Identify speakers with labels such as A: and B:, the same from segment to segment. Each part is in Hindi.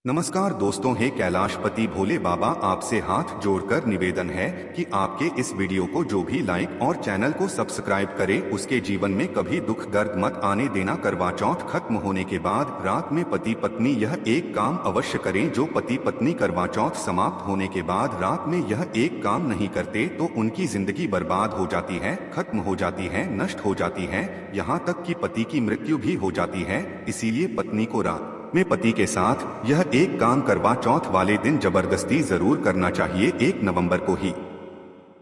A: नमस्कार दोस्तों, हे कैलाशपति भोले बाबा, आपसे हाथ जोड़कर निवेदन है कि आपके इस वीडियो को जो भी लाइक और चैनल को सब्सक्राइब करे उसके जीवन में कभी दुख दर्द मत आने देना। करवा चौथ खत्म होने के बाद रात में पति पत्नी यह एक काम अवश्य करें। जो पति पत्नी करवा चौथ समाप्त होने के बाद रात में यह एक काम नहीं करते तो उनकी जिंदगी बर्बाद हो जाती है, खत्म हो जाती है, नष्ट हो जाती है, यहाँ तक कि पति की मृत्यु भी हो जाती है। इसीलिए पत्नी को रात में पति के साथ यह एक काम करवा चौथ वाले दिन जबरदस्ती जरूर करना चाहिए। 1 नवंबर को ही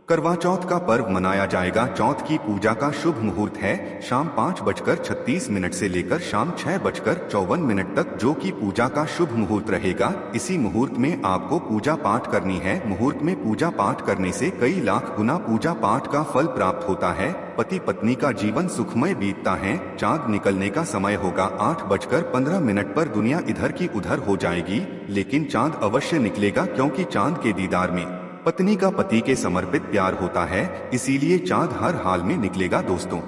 A: करवा चौथ का पर्व मनाया जाएगा। चौथ की पूजा का शुभ मुहूर्त है शाम 5:36 से लेकर शाम 6:54 तक, जो कि पूजा का शुभ मुहूर्त रहेगा। इसी मुहूर्त में आपको पूजा पाठ करनी है। मुहूर्त में पूजा पाठ करने से कई लाख गुना पूजा पाठ का फल प्राप्त होता है। पति पत्नी का जीवन सुखमय बीतता है। चांद निकलने का समय होगा 8:15 पर। दुनिया इधर की उधर हो जाएगी, लेकिन चांद अवश्य निकलेगा, क्योंकि चांद के दीदार में पत्नी का पति के समर्पित प्यार होता है। इसीलिए चांद हर हाल में निकलेगा। दोस्तों,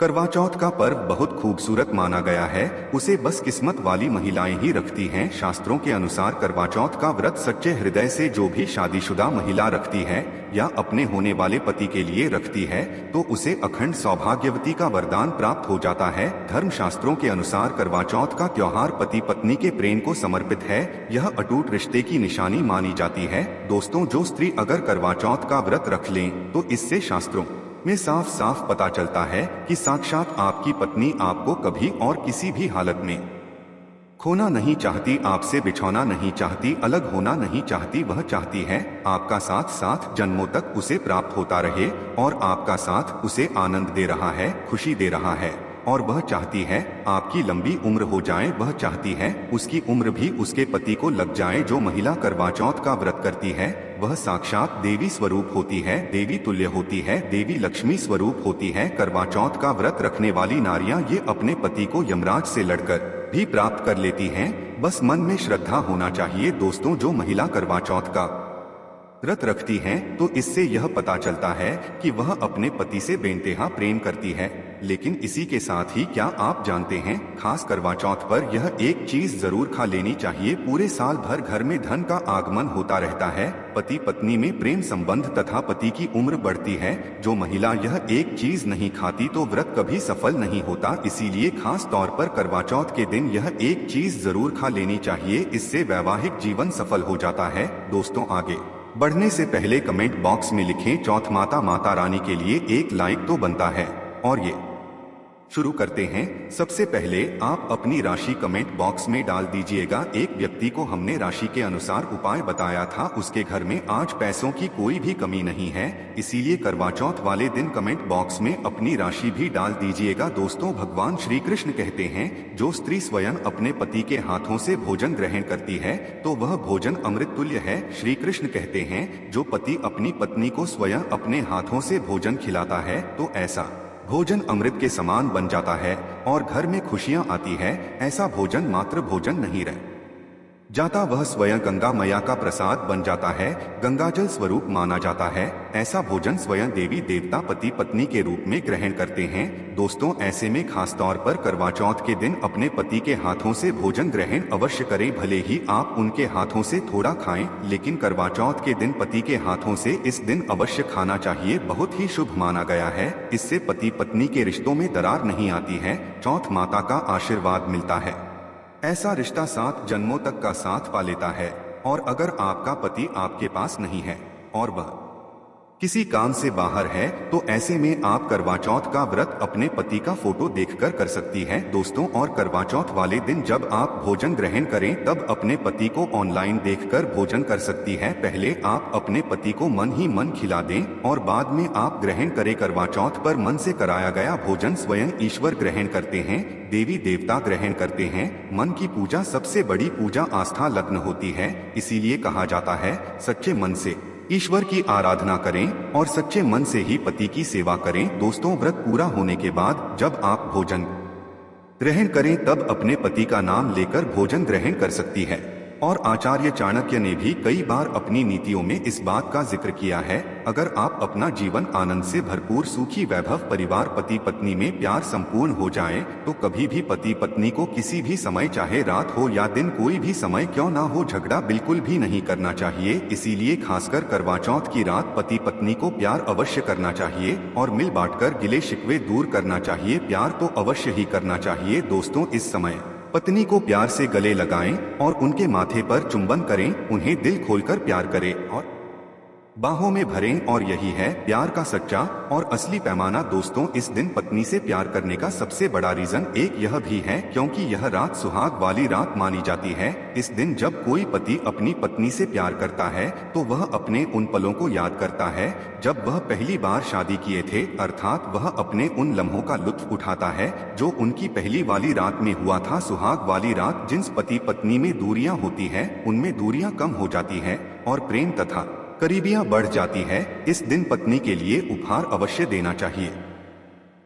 A: करवा चौथ का पर्व बहुत खूबसूरत माना गया है। उसे बस किस्मत वाली महिलाएं ही रखती हैं। शास्त्रों के अनुसार करवा चौथ का व्रत सच्चे हृदय से जो भी शादीशुदा महिला रखती है या अपने होने वाले पति के लिए रखती है तो उसे अखंड सौभाग्यवती का वरदान प्राप्त हो जाता है। धर्म शास्त्रों के अनुसार करवा चौथ का त्योहार पति पत्नी के प्रेम को समर्पित है। यह अटूट रिश्ते की निशानी मानी जाती है। दोस्तों, जो स्त्री अगर करवा चौथ का व्रत रख लें तो इससे शास्त्रों में साफ साफ पता चलता है कि साक्षात आपकी पत्नी आपको कभी और किसी भी हालत में खोना नहीं चाहती, आपसे बिछोना नहीं चाहती, अलग होना नहीं चाहती। वह चाहती है आपका साथ 7 जन्मों तक उसे प्राप्त होता रहे और आपका साथ उसे आनंद दे रहा है, खुशी दे रहा है। और वह चाहती है आपकी लंबी उम्र हो जाए। वह चाहती है उसकी उम्र भी उसके पति को लग जाए। जो महिला करवा चौथ का व्रत करती है वह साक्षात देवी स्वरूप होती है, देवी तुल्य होती है, देवी लक्ष्मी स्वरूप होती है। करवा चौथ का व्रत रखने वाली नारियां ये अपने पति को यमराज से लड़कर भी प्राप्त कर लेती हैं। बस मन में श्रद्धा होना चाहिए। दोस्तों, जो महिला करवा चौथ का व्रत रखती हैं तो इससे यह पता चलता है कि वह अपने पति से बेइंतहा प्रेम करती है। लेकिन इसी के साथ ही क्या आप जानते हैं, खास करवा चौथ पर यह एक चीज जरूर खा लेनी चाहिए। पूरे साल भर घर में धन का आगमन होता रहता है, पति पत्नी में प्रेम संबंध तथा पति की उम्र बढ़ती है। जो महिला यह एक चीज नहीं खाती तो व्रत कभी सफल नहीं होता। इसीलिए खास तौर पर करवा चौथ के दिन यह एक चीज जरूर खा लेनी चाहिए। इससे वैवाहिक जीवन सफल हो जाता है। दोस्तों, आगे बढ़ने से पहले कमेंट बॉक्स में लिखें चौथ माता माता रानी के लिए। एक लाइक तो बनता है। और ये शुरू करते हैं। सबसे पहले आप अपनी राशि कमेंट बॉक्स में डाल दीजिएगा। एक व्यक्ति को हमने राशि के अनुसार उपाय बताया था, उसके घर में आज पैसों की कोई भी कमी नहीं है। इसीलिए करवा चौथ वाले दिन कमेंट बॉक्स में अपनी राशि भी डाल दीजिएगा। दोस्तों, भगवान श्री कृष्ण कहते हैं जो स्त्री स्वयं अपने पति के हाथों से भोजन ग्रहण करती है तो वह भोजन अमृत तुल्य है। श्री कृष्ण कहते हैं जो पति अपनी पत्नी को स्वयं अपने हाथों से भोजन खिलाता है तो ऐसा भोजन अमृत के समान बन जाता है और घर में खुशियां आती है। ऐसा भोजन मात्र भोजन नहीं रह जाता, वह स्वयं गंगा मैया का प्रसाद बन जाता है, गंगा जल स्वरूप माना जाता है। ऐसा भोजन स्वयं देवी देवता पति पत्नी के रूप में ग्रहण करते हैं। दोस्तों, ऐसे में खास तौर पर करवा चौथ के दिन अपने पति के हाथों से भोजन ग्रहण अवश्य करें। भले ही आप उनके हाथों से थोड़ा खाएं, लेकिन करवा चौथ के दिन पति के हाथों से इस दिन अवश्य खाना चाहिए। बहुत ही शुभ माना गया है। इससे पति पत्नी के रिश्तों में दरार नहीं आती है। चौथ माता का आशीर्वाद मिलता है। ऐसा रिश्ता 7 जन्मों तक का साथ पा लेता है। और अगर आपका पति आपके पास नहीं है और वह किसी काम से बाहर है तो ऐसे में आप करवा चौथ का व्रत अपने पति का फोटो देखकर कर सकती हैं। दोस्तों, और करवा चौथ वाले दिन जब आप भोजन ग्रहण करें तब अपने पति को ऑनलाइन देखकर भोजन कर सकती हैं। पहले आप अपने पति को मन ही मन खिला दें और बाद में आप ग्रहण करें। करवा चौथ पर मन से कराया गया भोजन स्वयं ईश्वर ग्रहण करते हैं, देवी देवता ग्रहण करते हैं। मन की पूजा सबसे बड़ी पूजा आस्था लग्न होती है। इसीलिए कहा जाता है सच्चे मन से ईश्वर की आराधना करें और सच्चे मन से ही पति की सेवा करें। दोस्तों, व्रत पूरा होने के बाद जब आप भोजन ग्रहण करें तब अपने पति का नाम लेकर भोजन ग्रहण कर सकती है। और आचार्य चाणक्य ने भी कई बार अपनी नीतियों में इस बात का जिक्र किया है, अगर आप अपना जीवन आनंद से भरपूर सुखी वैभव परिवार पति पत्नी में प्यार संपूर्ण हो जाए, तो कभी भी पति पत्नी को किसी भी समय, चाहे रात हो या दिन, कोई भी समय क्यों ना हो, झगड़ा बिल्कुल भी नहीं करना चाहिए। इसीलिए खासकर करवा चौथ की रात पति पत्नी को प्यार अवश्य करना चाहिए और मिल बांटकर गिले शिकवे दूर करना चाहिए। प्यार तो अवश्य ही करना चाहिए। दोस्तों, इस समय पत्नी को प्यार से गले लगाएं और उनके माथे पर चुंबन करें, उन्हें दिल खोलकर प्यार करें और बाहों में भरें, और यही है प्यार का सच्चा और असली पैमाना। दोस्तों, इस दिन पत्नी से प्यार करने का सबसे बड़ा रीजन एक यह भी है क्योंकि यह रात सुहाग वाली रात मानी जाती है। इस दिन जब कोई पति अपनी पत्नी से प्यार करता है तो वह अपने उन पलों को याद करता है जब वह पहली बार शादी किए थे, अर्थात वह अपने उन लम्हों का लुत्फ उठाता है जो उनकी पहली वाली रात में हुआ था। सुहाग वाली रात जिन पति पत्नी में दूरियां होती है उनमें दूरियां कम हो जाती है और प्रेम तथा करीबियां बढ़ जाती है। इस दिन पत्नी के लिए उपहार अवश्य देना चाहिए।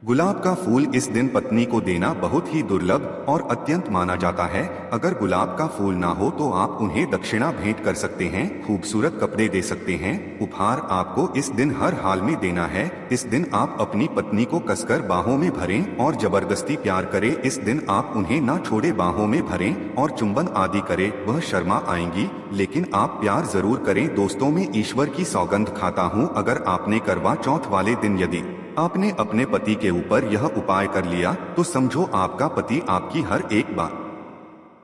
A: गुलाब का फूल इस दिन पत्नी को देना बहुत ही दुर्लभ और अत्यंत माना जाता है। अगर गुलाब का फूल ना हो तो आप उन्हें दक्षिणा भेंट कर सकते हैं, खूबसूरत कपड़े दे सकते हैं। उपहार आपको इस दिन हर हाल में देना है। इस दिन आप अपनी पत्नी को कसकर बाहों में भरें और जबरदस्ती प्यार करें। इस दिन आप उन्हें ना छोड़े, बाहों में भरें और चुंबन आदि करें। वह शर्मा आएंगी लेकिन आप प्यार जरूर करें। दोस्तों, मैं ईश्वर की सौगंध खाता हूँ, अगर आपने करवा चौथ वाले दिन यदि आपने अपने पति के ऊपर यह उपाय कर लिया तो समझो आपका पति आपकी हर एक बात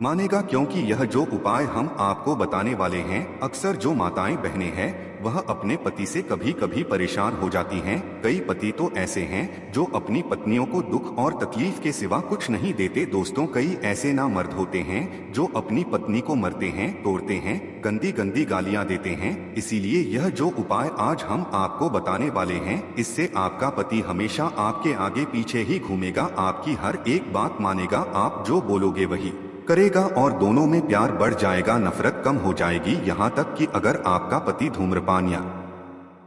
A: मानेगा, क्योंकि यह जो उपाय हम आपको बताने वाले हैं, अक्सर जो माताएं बहनें हैं वह अपने पति से कभी कभी परेशान हो जाती हैं। कई पति तो ऐसे हैं जो अपनी पत्नियों को दुख और तकलीफ के सिवा कुछ नहीं देते। दोस्तों, कई ऐसे ना मर्द होते हैं जो अपनी पत्नी को मरते हैं, तोड़ते हैं, गंदी गंदी गालियां देते हैं। इसीलिए यह जो उपाय आज हम आपको बताने वाले हैं, इससे आपका पति हमेशा आपके आगे पीछे ही घूमेगा, आपकी हर एक बात मानेगा, आप जो बोलोगे वही करेगा और दोनों में प्यार बढ़ जाएगा, नफरत कम हो जाएगी। यहाँ तक कि अगर आपका पति धूम्रपान या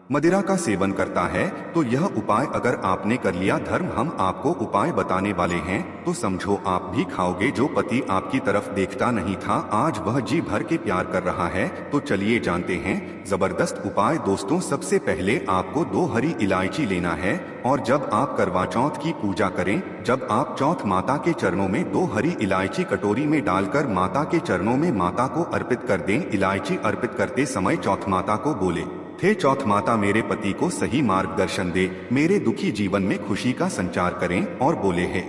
A: मदिरा का सेवन करता है तो यह उपाय अगर आपने कर लिया, धर्म हम आपको उपाय बताने वाले हैं, तो समझो आप भी खाओगे। जो पति आपकी तरफ देखता नहीं था आज वह जी भर के प्यार कर रहा है। तो चलिए जानते हैं जबरदस्त उपाय। दोस्तों, सबसे पहले आपको 2 हरी इलायची लेना है और जब आप करवा चौथ की पूजा करें, जब आप चौथ माता के चरणों में 2 हरी इलायची कटोरी में डालकर माता के चरणों में माता को अर्पित कर दें। इलायची अर्पित करते समय चौथ माता को बोले, हे चौथ माता, मेरे पति को सही मार्गदर्शन दे, मेरे दुखी जीवन में खुशी का संचार करें। और बोले, हे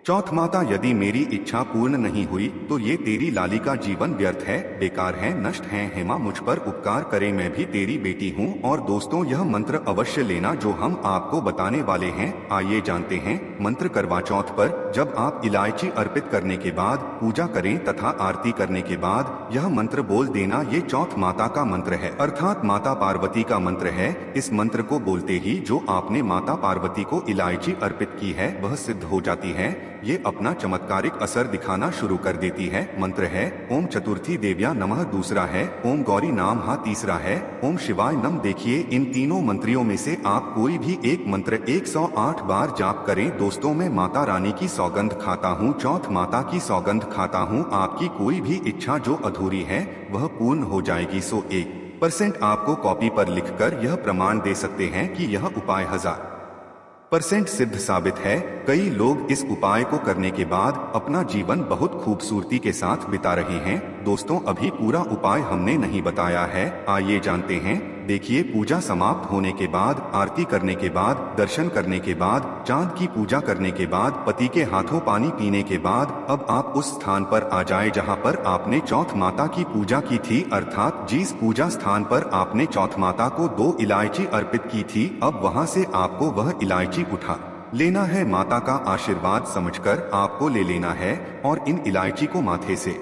A: चौथ माता, यदि मेरी इच्छा पूर्ण नहीं हुई तो ये तेरी लाली का जीवन व्यर्थ है, बेकार है, नष्ट है। हेमा, मुझ पर उपकार करे, मैं भी तेरी बेटी हूँ। और दोस्तों, यह मंत्र अवश्य लेना जो हम आपको बताने वाले हैं। आइए जानते हैं मंत्र। करवा चौथ पर जब आप इलायची अर्पित करने के बाद पूजा करें तथा आरती करने के बाद यह मंत्र बोल देना। ये चौथ माता का मंत्र है, अर्थात माता पार्वती का मंत्र है। इस मंत्र को बोलते ही जो आपने माता पार्वती को इलायची अर्पित की है वह सिद्ध हो जाती है। ये अपना चमत्कारिक असर दिखाना शुरू कर देती है। मंत्र है ओम चतुर्थी देव्या नमः, दूसरा है ओम गौरी नाम हा, तीसरा है ओम शिवाय नम। देखिए, इन तीनों मंत्रियों में से आप कोई भी एक मंत्र 108 बार जाप करें। दोस्तों, मैं माता रानी की सौगंध खाता हूँ, चौथ माता की सौगंध खाता हूँ, आपकी कोई भी इच्छा जो अधूरी है वह पूर्ण हो जाएगी। 100% आपको कॉपी पर लिखकर यह प्रमाण दे सकते हैं कि यह उपाय 1000% सिद्ध साबित है। कई लोग इस उपाय को करने के बाद अपना जीवन बहुत खूबसूरती के साथ बिता रहे हैं। दोस्तों, अभी पूरा उपाय हमने नहीं बताया है, आइए जानते हैं। देखिए, पूजा समाप्त होने के बाद, आरती करने के बाद, दर्शन करने के बाद, चांद की पूजा करने के बाद, पति के हाथों पानी पीने के बाद अब आप उस स्थान पर आ जाए जहां पर आपने चौथ माता की पूजा की थी, अर्थात जिस पूजा स्थान पर आपने चौथ माता को 2 इलायची अर्पित की थी। अब वहां से आपको वह इलायची उठा लेना है, माता का आशीर्वाद समझकर आपको ले लेना है और इन इलायची को माथे से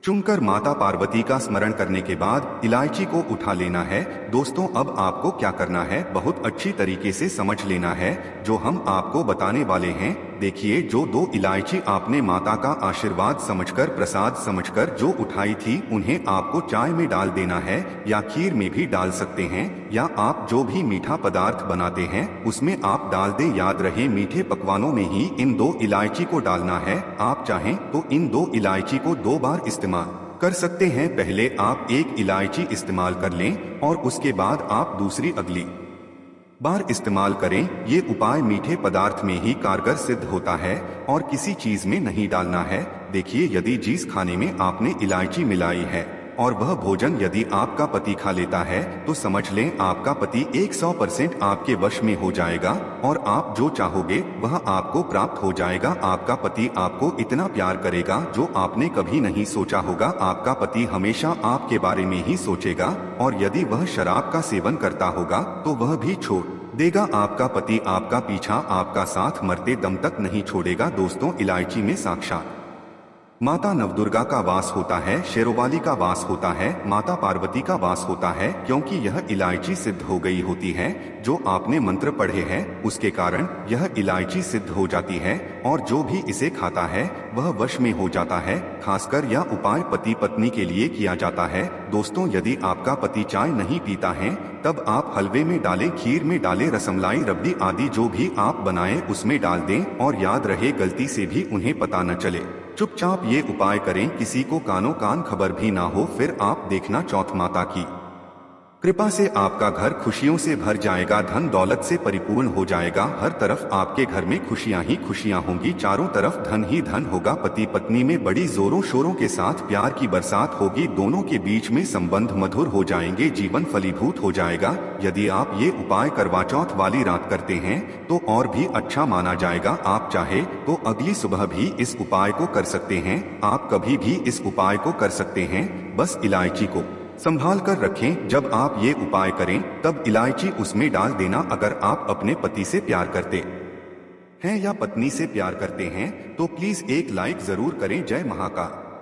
A: चुनकर माता पार्वती का स्मरण करने के बाद इलायची को उठा लेना है। दोस्तों, अब आपको क्या करना है बहुत अच्छी तरीके से समझ लेना है जो हम आपको बताने वाले हैं। देखिए, जो 2 इलायची आपने माता का आशीर्वाद समझकर, प्रसाद समझकर जो उठाई थी, उन्हें आपको चाय में डाल देना है या खीर में भी डाल सकते हैं, या आप जो भी मीठा पदार्थ बनाते हैं उसमें आप डाल दें। याद रहे, मीठे पकवानों में ही इन 2 इलायची को डालना है। आप चाहें तो इन 2 इलायची को 2 बार इस्तेमाल कर सकते हैं। पहले आप एक इलायची इस्तेमाल कर लें और उसके बाद आप दूसरी अगली बार इस्तेमाल करें। ये उपाय मीठे पदार्थ में ही कारगर सिद्ध होता है और किसी चीज में नहीं डालना है। देखिए, यदि जिस खाने में आपने इलायची मिलाई है और वह भोजन यदि आपका पति खा लेता है तो समझ लें आपका पति 100% आपके वश में हो जाएगा और आप जो चाहोगे वह आपको प्राप्त हो जाएगा। आपका पति आपको इतना प्यार करेगा जो आपने कभी नहीं सोचा होगा। आपका पति हमेशा आपके बारे में ही सोचेगा और यदि वह शराब का सेवन करता होगा तो वह भी छोड़ देगा। आपका पति आपका पीछा, आपका साथ मरते दम तक नहीं छोड़ेगा। दोस्तों, इलायची में साक्षात माता नवदुर्गा का वास होता है, शेरोवाली का वास होता है, माता पार्वती का वास होता है, क्योंकि यह इलायची सिद्ध हो गई होती है। जो आपने मंत्र पढ़े हैं उसके कारण यह इलायची सिद्ध हो जाती है और जो भी इसे खाता है वह वश में हो जाता है। खासकर यह उपाय पति पत्नी के लिए किया जाता है। दोस्तों, यदि आपका पति चाय नहीं पीता है तब आप हलवे में डालें, खीर में डालें, रसमलाई, रबड़ी आदि जो भी आप बनाएं उसमें डाल दें और याद रहे गलती से भी उन्हें पता न चले। चुपचाप ये उपाय करें, किसी को कानो कान खबर भी ना हो। फिर आप देखना चौथ माता की कृपा से आपका घर खुशियों से भर जाएगा, धन दौलत से परिपूर्ण हो जाएगा। हर तरफ आपके घर में खुशियां ही खुशियां होंगी, चारों तरफ धन ही धन होगा। पति पत्नी में बड़ी जोरों शोरों के साथ प्यार की बरसात होगी, दोनों के बीच में संबंध मधुर हो जाएंगे, जीवन फलीभूत हो जाएगा। यदि आप ये उपाय करवा चौथ वाली रात करते हैं तो और भी अच्छा माना जाएगा। आप चाहे तो अगली सुबह भी इस उपाय को कर सकते हैं, आप कभी भी इस उपाय को कर सकते हैं। बस इलायची को संभाल कर रखें। जब आप ये उपाय करें तब इलायची उसमें डाल देना। अगर आप अपने पति से प्यार करते हैं या पत्नी से प्यार करते हैं तो प्लीज एक लाइक जरूर करें। जय महाकाल।